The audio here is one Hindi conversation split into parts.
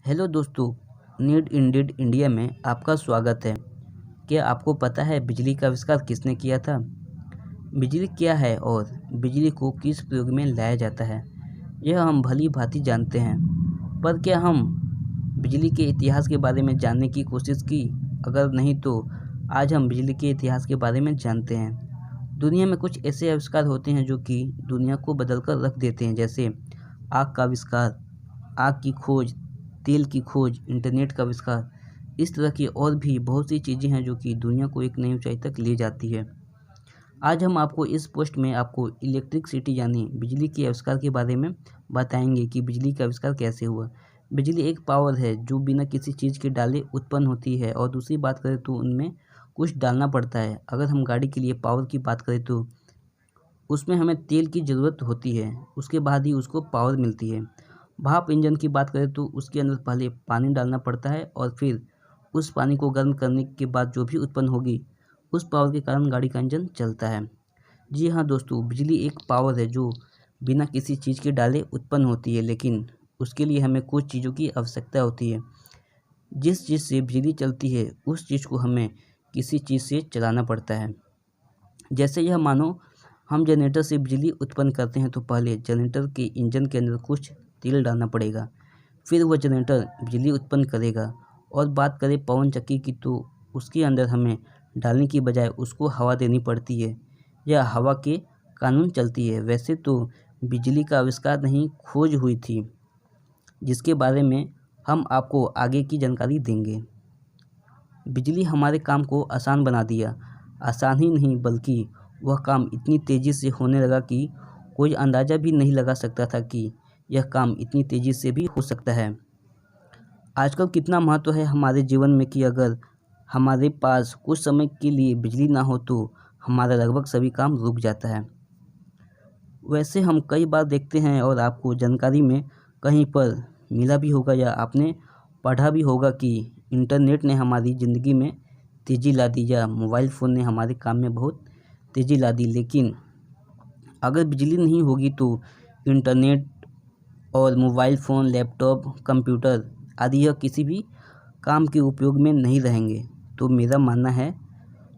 हेलो दोस्तों, नीड इंडीड इंडिया में आपका स्वागत है। क्या आपको पता है बिजली का आविष्कार किसने किया था? बिजली क्या है और बिजली को किस प्रयोग में लाया जाता है, यह हम भली भांति जानते हैं। पर क्या हम बिजली के इतिहास के बारे में जानने की कोशिश की? अगर नहीं तो आज हम बिजली के इतिहास के बारे में जानते हैं। दुनिया में कुछ ऐसे आविष्कार होते हैं जो कि दुनिया को बदल कर रख देते हैं, जैसे आग का आविष्कार, आग की खोज, तेल की खोज, इंटरनेट का आविष्कार। इस तरह की और भी बहुत सी चीज़ें हैं जो कि दुनिया को एक नई ऊंचाई तक ले जाती है। आज हम आपको इस पोस्ट में आपको इलेक्ट्रिसिटी यानी बिजली के आविष्कार के बारे में बताएंगे कि बिजली का आविष्कार कैसे हुआ। बिजली एक पावर है जो बिना किसी चीज़ के डाले उत्पन्न होती है, और दूसरी बात करें तो उनमें कुछ डालना पड़ता है। अगर हम गाड़ी के लिए पावर की बात करें तो उसमें हमें तेल की ज़रूरत होती है, उसके बाद ही उसको पावर मिलती है। भाप इंजन की बात करें तो उसके अंदर पहले पानी डालना पड़ता है और फिर उस पानी को गर्म करने के बाद जो भी उत्पन्न होगी उस पावर के कारण गाड़ी का इंजन चलता है। जी हाँ दोस्तों, बिजली एक पावर है जो बिना किसी चीज़ के डाले उत्पन्न होती है, लेकिन उसके लिए हमें कुछ चीज़ों की आवश्यकता होती है। जिस चीज़ से बिजली चलती है उस चीज़ को हमें किसी चीज़ से चलाना पड़ता है। जैसे यह मानो हम जनरेटर से बिजली उत्पन्न करते हैं तो पहले जनरेटर के इंजन के अंदर कुछ तेल डालना पड़ेगा, फिर वह जनरेटर बिजली उत्पन्न करेगा। और बात करें पवन चक्की की तो उसके अंदर हमें डालने की बजाय उसको हवा देनी पड़ती है, या हवा के कानून चलती है। वैसे तो बिजली का आविष्कार नहीं, खोज हुई थी, जिसके बारे में हम आपको आगे की जानकारी देंगे। बिजली हमारे काम को आसान बना दिया। आसान ही नहीं बल्कि वह काम इतनी तेज़ी से होने लगा कि कोई अंदाज़ा भी नहीं लगा सकता था कि यह काम इतनी तेज़ी से भी हो सकता है। आजकल कितना महत्व है हमारे जीवन में कि अगर हमारे पास कुछ समय के लिए बिजली ना हो तो हमारा लगभग सभी काम रुक जाता है। वैसे हम कई बार देखते हैं और आपको जानकारी में कहीं पर मिला भी होगा या आपने पढ़ा भी होगा कि इंटरनेट ने हमारी ज़िंदगी में तेज़ी ला दी या मोबाइल फ़ोन ने हमारे काम में बहुत तेज़ी ला दी। लेकिन अगर बिजली नहीं होगी तो इंटरनेट और मोबाइल फ़ोन, लैपटॉप, कंप्यूटर आदि यह किसी भी काम के उपयोग में नहीं रहेंगे। तो मेरा मानना है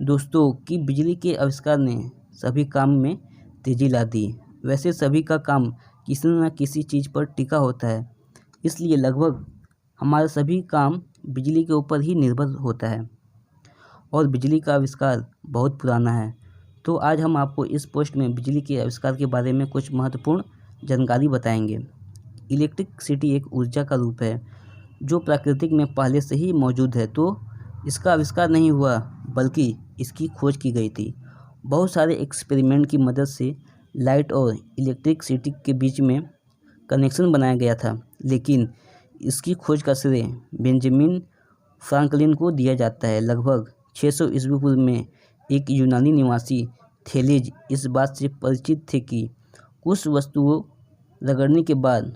दोस्तों कि बिजली के आविष्कार ने सभी काम में तेज़ी ला दी। वैसे सभी का काम किसी न किसी चीज़ पर टिका होता है, इसलिए लगभग हमारा सभी काम बिजली के ऊपर ही निर्भर होता है, और बिजली का आविष्कार बहुत पुराना है। तो आज हम आपको इस पोस्ट में बिजली के आविष्कार के बारे में कुछ महत्वपूर्ण जानकारी बताएंगे। इलेक्ट्रिसिटी एक ऊर्जा का रूप है जो प्राकृतिक में पहले से ही मौजूद है, तो इसका आविष्कार नहीं हुआ बल्कि इसकी खोज की गई थी। बहुत सारे एक्सपेरिमेंट की मदद से लाइट और इलेक्ट्रिसिटी के बीच में कनेक्शन बनाया गया था, लेकिन इसकी खोज का श्रेय बेंजामिन फ्रैंकलिन को दिया जाता है। लगभग 600 ईस्वी पूर्व में एक यूनानी निवासी थेलेज इस बात से परिचित थे कि कुछ वस्तुओं रगड़ने के बाद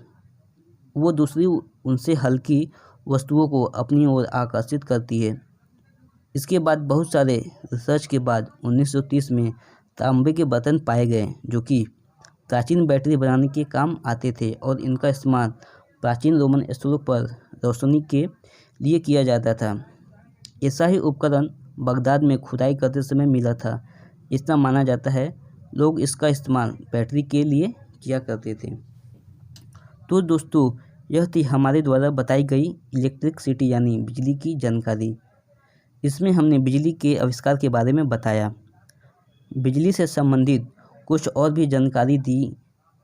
वो दूसरी उनसे हल्की वस्तुओं को अपनी ओर आकर्षित करती है। इसके बाद बहुत सारे रिसर्च के बाद 1930 में तांबे के बर्तन पाए गए जो कि प्राचीन बैटरी बनाने के काम आते थे, और इनका इस्तेमाल प्राचीन रोमन स्थलों पर रोशनी के लिए किया जाता था। ऐसा ही उपकरण बगदाद में खुदाई करते समय मिला था। इतना माना जाता है लोग इसका इस्तेमाल बैटरी के लिए किया करते थे। तो दोस्तों, यह थी हमारे द्वारा बताई गई इलेक्ट्रिसिटी यानी बिजली की जानकारी। इसमें हमने बिजली के आविष्कार के बारे में बताया, बिजली से संबंधित कुछ और भी जानकारी दी।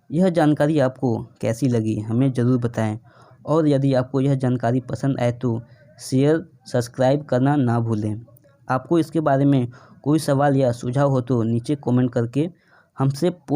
यह जानकारी आपको कैसी लगी हमें ज़रूर बताएं, और यदि आपको यह जानकारी पसंद आए तो शेयर, सब्सक्राइब करना ना भूलें। आपको इसके बारे में कोई सवाल या सुझाव हो तो नीचे कमेंट करके हमसे